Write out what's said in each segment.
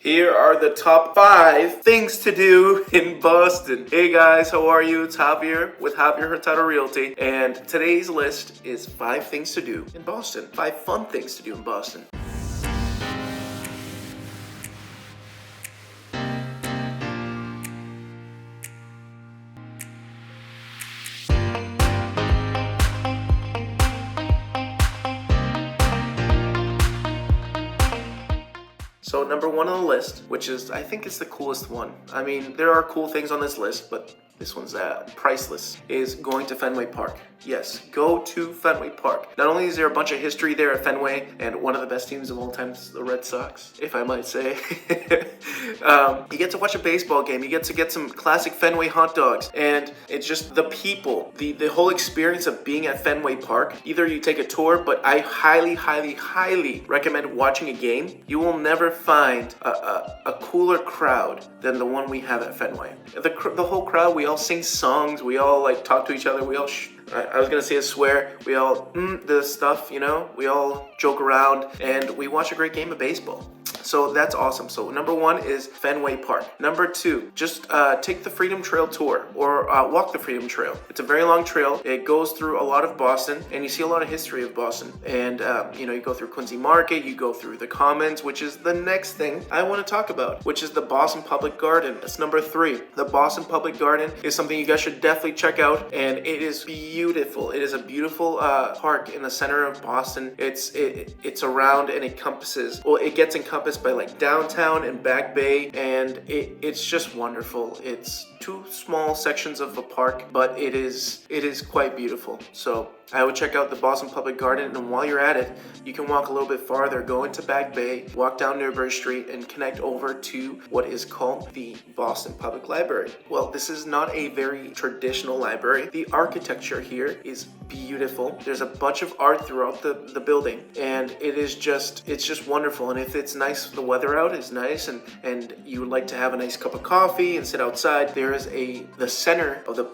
Here are the top 5 things to do in Boston. Hey guys, how are you? It's Javier with Javier Hurtado Realty, and today's list is 5 things to do in Boston. 5 fun things to do in Boston. So number 1 on the list, which is, I think it's the coolest one. I mean, there are cool things on this list, but this one's priceless, is going to Fenway Park. Yes, go to Fenway Park. Not only is there a bunch of history there at Fenway, and one of the best teams of all time is the Red Sox, if I might say. You get to watch a baseball game, you get to get some classic Fenway hot dogs, and it's just the people, the whole experience of being at Fenway Park. Either you take a tour, but I highly recommend watching a game. You will never find a cooler crowd than the one we have at Fenway. The whole crowd, we all sing songs, we all like talk to each other, we all I was gonna say a swear, we all the stuff, you know, we all joke around, and we watch a great game of baseball. So that's awesome. So number 1 is Fenway Park. Number 2, just take the Freedom Trail tour, or walk the Freedom Trail. It's a very long trail. It goes through a lot of Boston, and you see a lot of history of Boston. And you go through Quincy Market, you go through the Commons, which is the next thing I want to talk about, which is the Boston Public Garden. That's number 3. The Boston Public Garden is something you guys should definitely check out, and it is beautiful. It is a beautiful park in the center of Boston. It's around and encompasses. Well, it gets encompassed by like downtown and Back Bay, and it's just wonderful. It's 2 small sections of a park, but it is quite beautiful. So I would check out the Boston Public Garden, and while you're at it, you can walk a little bit farther, go into Back Bay, walk down Newbury Street, and connect over to what is called the Boston Public Library. Well, this is not a very traditional library. The architecture here is beautiful. There's a bunch of art throughout the building, and it's just wonderful. And if it's nice, the weather out is nice, and you would like to have a nice cup of coffee and sit outside, there is the center of the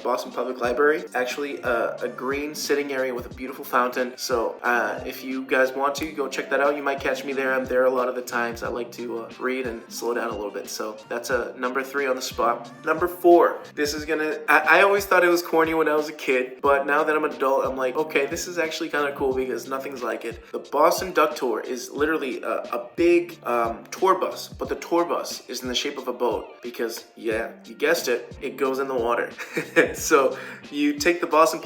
Boston Public Library, actually a green sitting area with a beautiful fountain. So if you guys want to go check that out, you might catch me there. I'm there a lot of the times. I like to read and slow down a little bit. So that's number 3 on the spot. Number 4, this is I always thought it was corny when I was a kid, but now that I'm an adult, I'm like, okay, this is actually kind of cool because nothing's like it. The Boston Duck Tour is literally a big tour bus, but the tour bus is in the shape of a boat because, yeah, you guessed it, it goes in the water. So you take the Boston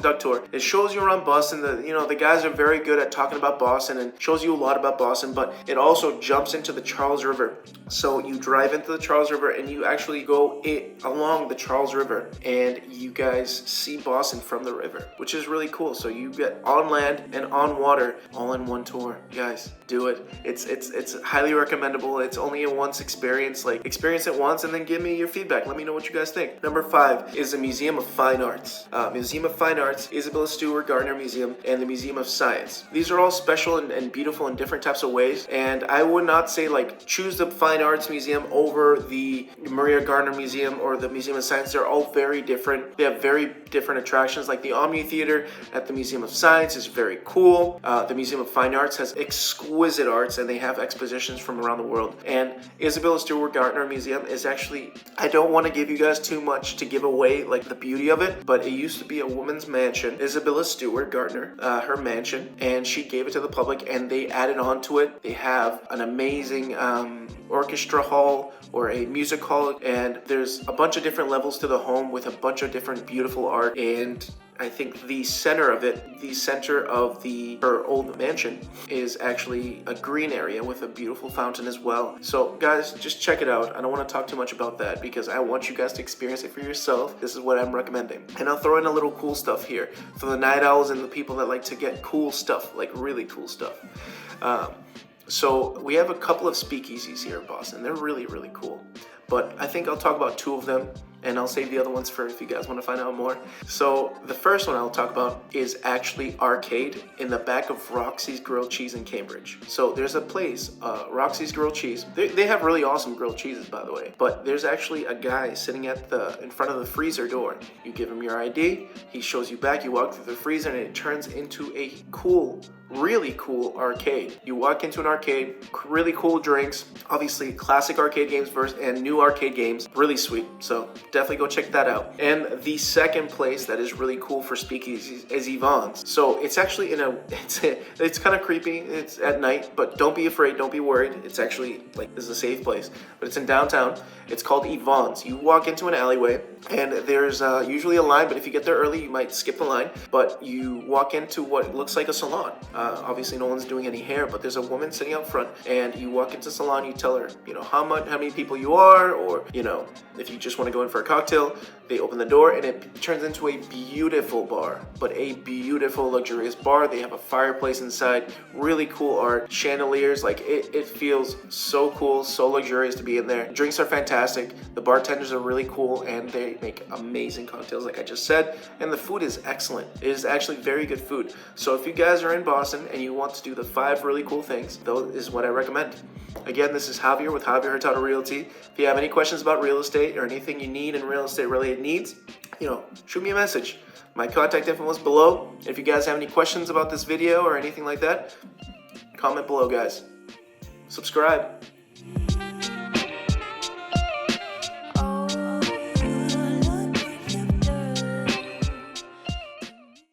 Duck Tour. It shows you around Boston. The guys are very good at talking about Boston and shows you a lot about Boston, but it also jumps into the Charles River. So you drive into the Charles River and you actually go along the Charles River, and you guys see Boston from the river, which is really cool. So you get on land and on water all in one tour. Guys, do it. It's highly recommendable. It's only a once experience. Like, experience it once and then give me your feedback. Let me know what you guys think. Number 5 is the Museum of Fine Arts. Museum of Fine Arts, Isabella Stewart Gardner Museum, and the Museum of Science. These are all special and beautiful in different types of ways, and I would not say like choose the Fine Arts Museum over the Maria Gardner Museum or the Museum of Science. They're all very different. They have very different attractions. Like the Omni Theater at the Museum of Science is very cool. The Museum of Fine Arts has exquisite arts, and they have expositions from around the world. And Isabella Stewart Gardner Museum is actually, I don't want to give you guys too much to give away like the beauty of it, but it used to be a woman's mansion, Isabella Stewart Gardner, her mansion, and she gave it to the public, and they added on to it. They have an amazing orchestra hall or a music hall, and there's a bunch of different levels to the home with a bunch of different beautiful art. And I think the center of her old mansion is actually a green area with a beautiful fountain as well. So guys, just check it out. I don't want to talk too much about that because I want you guys to experience it for yourself. This is what I'm recommending. And I'll throw in a little cool stuff here for the night owls and the people that like to get cool stuff, like really cool stuff. So we have a couple of speakeasies here in Boston. They're really, really cool. But I think I'll talk about 2 of them. and I'll save the other ones for if you guys want to find out more. So the first one I'll talk about is actually arcade in the back of Roxy's Grilled Cheese in Cambridge. So there's a place, Roxy's Grilled Cheese. They have really awesome grilled cheeses, by the way, but there's actually a guy sitting in front of the freezer door. You give him your ID, he shows you back, you walk through the freezer, and it turns into a cool, really cool arcade. You walk into an arcade, really cool drinks, obviously classic arcade games and new arcade games, really sweet. So definitely go check that out. And the second place that is really cool for speakeasies is Yvonne's. So it's actually it's kind of creepy. It's at night, but don't be afraid, don't be worried. It's actually like, this is a safe place, but it's in downtown. It's called Yvonne's. You walk into an alleyway and there's usually a line, but if you get there early, you might skip the line, but you walk into what looks like a salon. Obviously no one's doing any hair, but there's a woman sitting up front, and you walk into the salon, you tell her, how many people you are, or, if you just want to go in for a cocktail. They open the door and it turns into a beautiful bar, but a beautiful, luxurious bar. They have a fireplace inside, really cool art, chandeliers, like it feels so cool, so luxurious to be in there. Drinks are fantastic, the bartenders are really cool, and they make amazing cocktails like I just said, and the food is excellent. It is actually very good food. So if you guys are in Boston and you want to do the 5 really cool things, those is what I recommend. Again, this is Javier with Javier Hurtado Realty. If you have any questions about real estate or anything you need in real estate related needs, shoot me a message. My contact info is below. If you guys have any questions about this video or anything like that, comment below, guys. Subscribe.